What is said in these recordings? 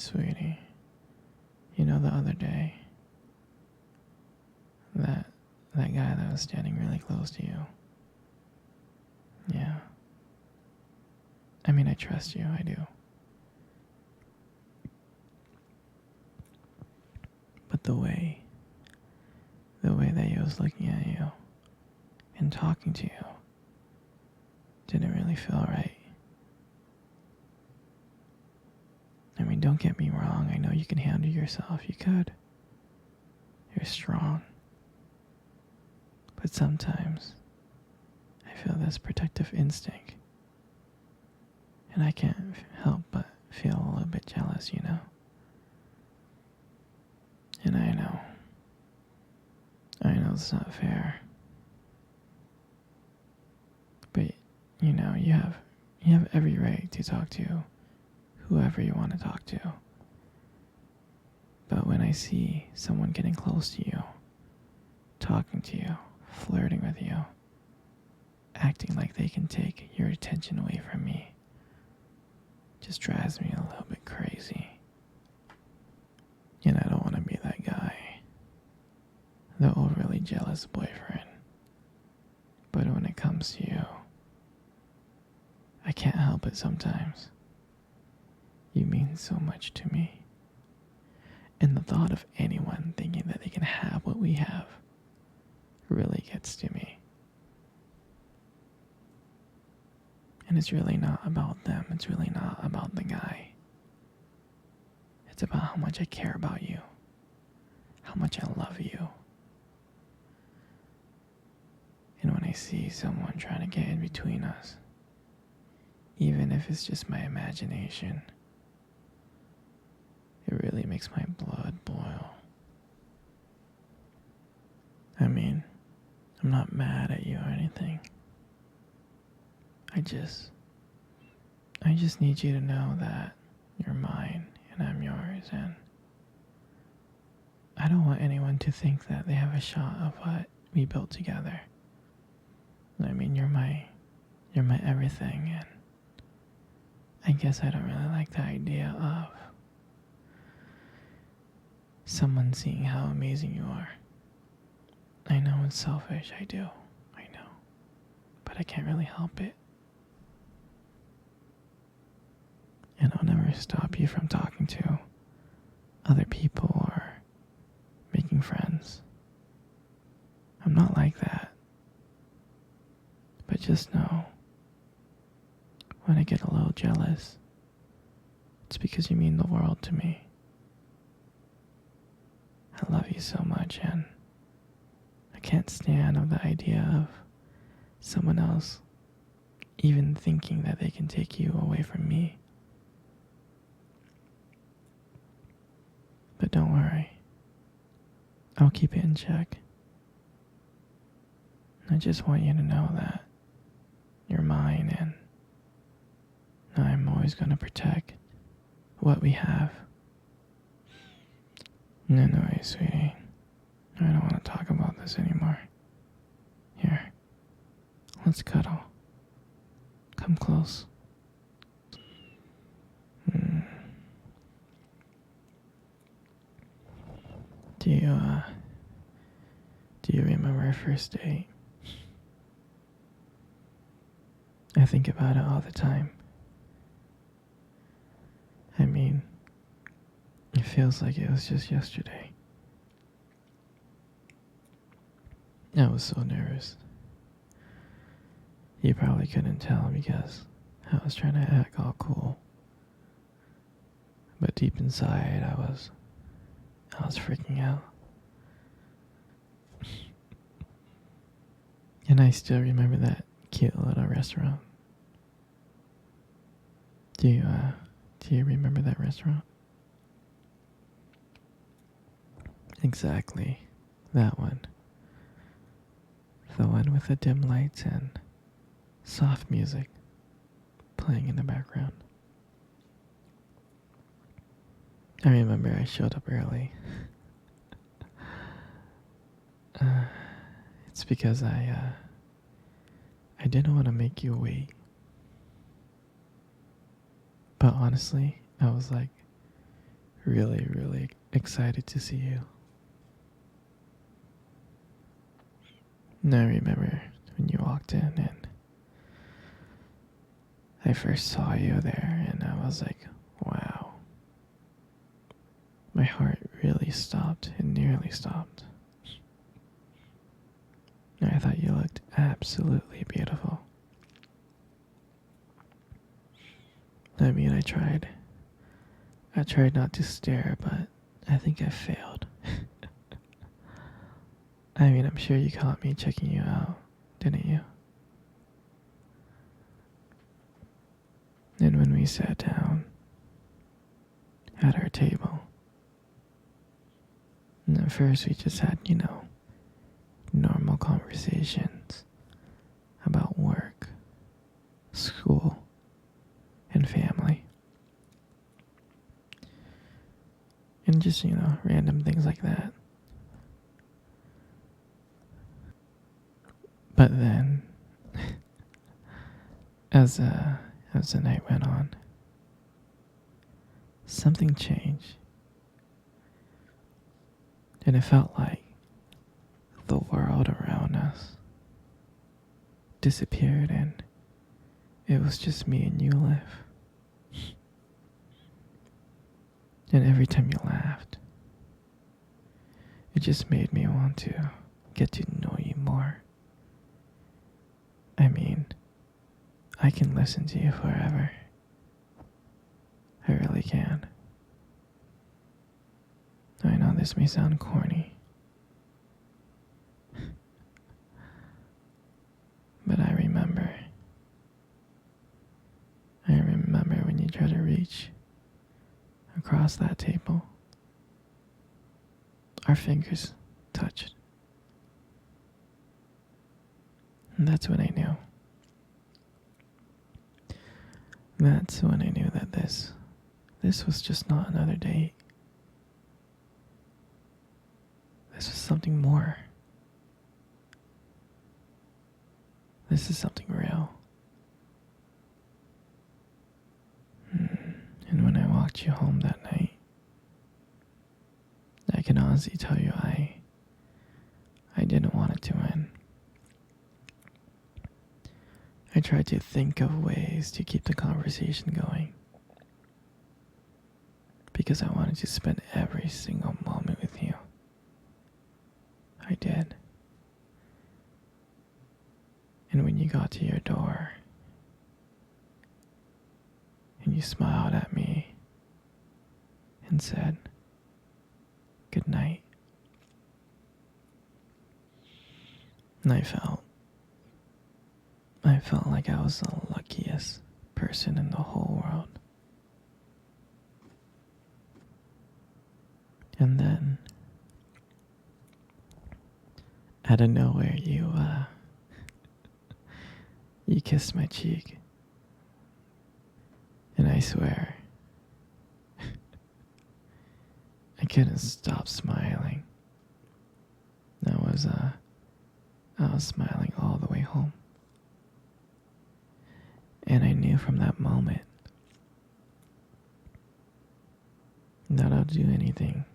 Sweetie, you know the other day, that that guy that was standing really close to you. Yeah. I mean, I trust you, I do. But the way that he was looking at you and talking to you didn't really feel right. I mean, don't get me wrong, I know you can handle yourself, you could. You're strong. But sometimes I feel this protective instinct. And I can't help but feel a little bit jealous, you know? And I know it's not fair. But, you have every right to talk to whoever you want to talk to. But when I see someone getting close to you, talking to you, flirting with you, acting like they can take your attention away from me, just drives me a little bit crazy. And I don't want to be that guy, the overly jealous boyfriend. But when it comes to you, I can't help it sometimes. You mean so much to me. And the thought of anyone thinking that they can have what we have really gets to me. And it's really not about them. It's really not about the guy. It's about how much I care about you. How much I love you. And when I see someone trying to get in between us, even if it's just my imagination, it really makes my blood boil. I mean, I'm not mad at you or anything. I just need you to know that you're mine and I'm yours, and I don't want anyone to think that they have a shot of what we built together. I mean, you're my everything, and I guess I don't really like the idea of someone seeing how amazing you are. I know it's selfish, I do, I know, but I can't really help it. And I'll never stop you from talking to other people or making friends. I'm not like that. But just know, when I get a little jealous, it's because you mean the world to me. I love you so much, and I can't stand of the idea of someone else even thinking that they can take you away from me. But don't worry, I'll keep it in check. I just want you to know that you're mine, and I'm always going to protect what we have. Anyway, sweetie, I don't want to talk about this anymore. Here, let's cuddle. Come close. Do you remember our first date? I think about it all the time. I mean, it feels like it was just yesterday. I was so nervous. You probably couldn't tell because I was trying to act all cool. But deep inside, I was freaking out. And I still remember that cute little restaurant. Do you remember that restaurant? Exactly, that one. The one with the dim lights and soft music playing in the background. I remember I showed up early. It's because I didn't want to make you wait. But honestly, I was like, really, really excited to see you. And I remember when you walked in and I first saw you there, and I was like, wow. My heart really stopped. It nearly stopped. And I thought you looked absolutely beautiful. I mean, I tried. I tried not to stare, but I think I failed. I mean, I'm sure you caught me checking you out, didn't you? And when we sat down at our table, and at first we just had, normal conversations about work, school, and family. And just, random things like that. But then, as the night went on, something changed. And it felt like the world around us disappeared and it was just me and you left. And every time you laughed, it just made me want to get to know you more. I mean, I can listen to you forever. I really can. I know this may sound corny, but I remember. I remember when you tried to reach across that table. Our fingers touched. And that's when I knew. That's when I knew that this was just not another date. This was something more. This is something real. And when I walked you home that night, I can honestly tell you I didn't want it to end. I tried to think of ways to keep the conversation going because I wanted to spend every single moment with you. I did. And when you got to your door and you smiled at me and said, "Good night," and I felt like I was the luckiest person in the whole world. And then, out of nowhere, you kissed my cheek. And I swear, I couldn't stop smiling. I was smiling all the way home. And I knew from that moment that I'll do anything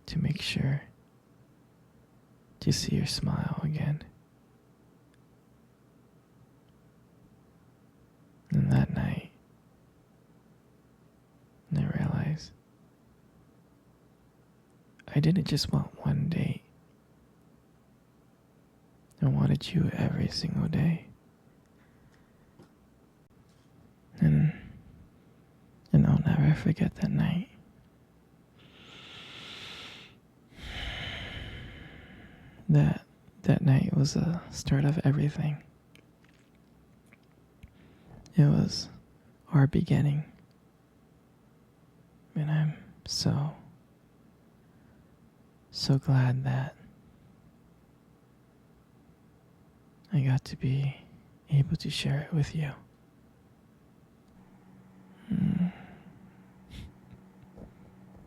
to make sure to see your smile again. And that night, I realized I didn't just want one date. I wanted you every single day. And I'll never forget that night. That night was the start of everything. It was our beginning. And I'm so glad that I got to be able to share it with you.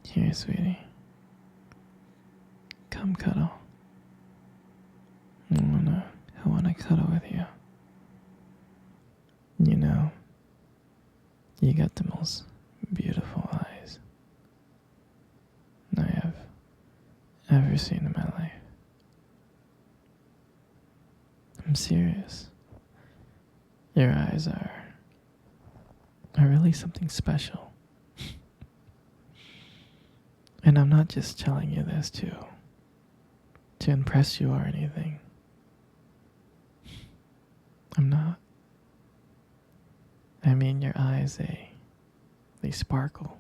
Here, sweetie. Come cuddle. I wanna cuddle with you. You got the most beautiful eyes ever seen in my life. I'm serious. Your eyes are really something special. And I'm not just telling you this to impress you or anything. I'm not. I mean, your eyes, they sparkle.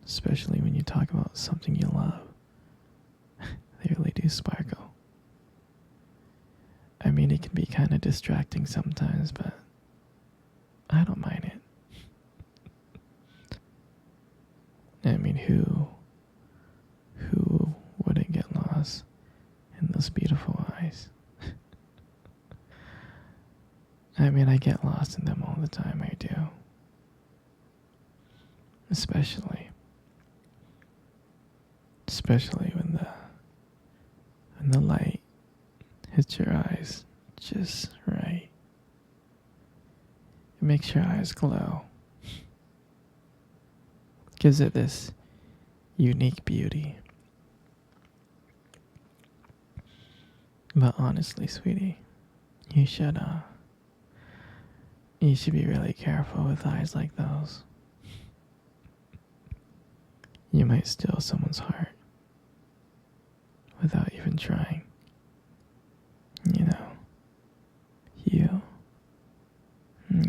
Especially when you talk about something you love. They really do sparkle. I mean, it can be kind of distracting sometimes, but I don't mind it. I mean, who wouldn't get lost in those beautiful eyes? I mean, I get lost in them all the time, I do. Especially when the light hits your eyes just right. It makes your eyes glow. Gives it this unique beauty. But honestly, sweetie, you should be really careful with eyes like those. You might steal someone's heart without even trying. You know, you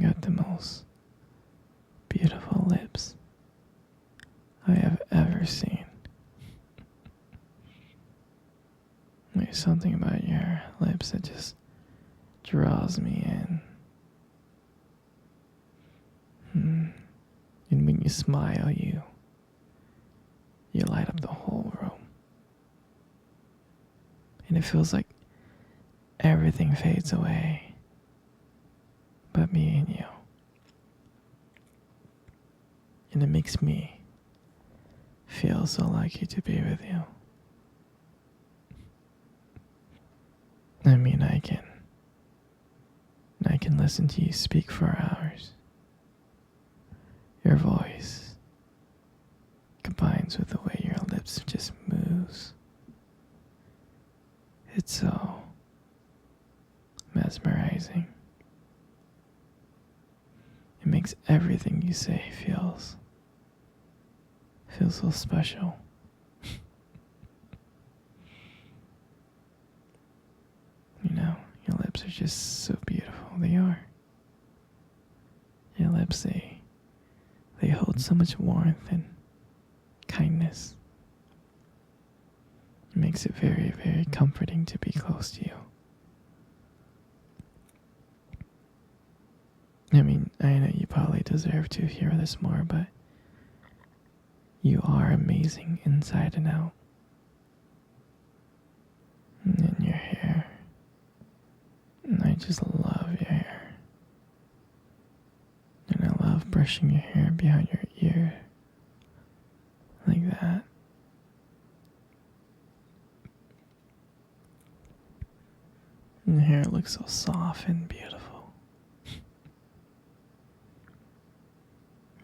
got the most beautiful lips I have ever seen. There's something about your lips that just draws me in. And when you smile, you light up the whole room. And it feels like everything fades away but me and you. And it makes me feel so lucky to be with you. I mean, I can listen to you speak for hours. Your voice combines with the way your lips just moves. It's so mesmerizing. It makes everything you say feels so special. You know, your lips are just so beautiful. They are. Your lips, they hold so much warmth and kindness. It makes it very, very comforting to be close to you. I mean, I know you probably deserve to hear this more, but you are amazing inside and out. And then your hair. And I just love your hair. And I love brushing your hair behind your ear. Like that. And the hair looks so soft and beautiful.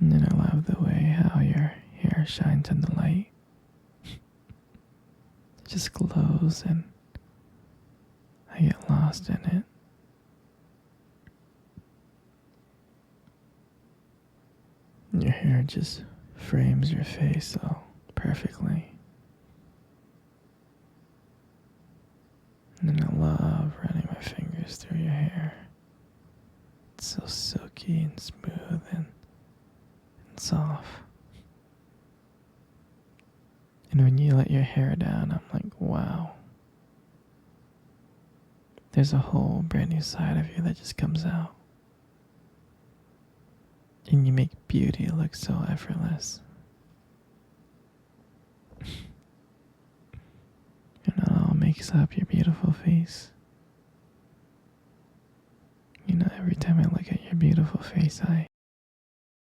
And then I love the way how your hair shines in the light. It just glows and I get lost in it. Your hair just frames your face so perfectly. And then I love running my fingers through your hair. It's so silky and smooth and soft. And when you let your hair down, I'm like, wow. There's a whole brand new side of you that just comes out. And you make beauty look so effortless. And it all makes up your beautiful face. You know, every time I look at your beautiful face, I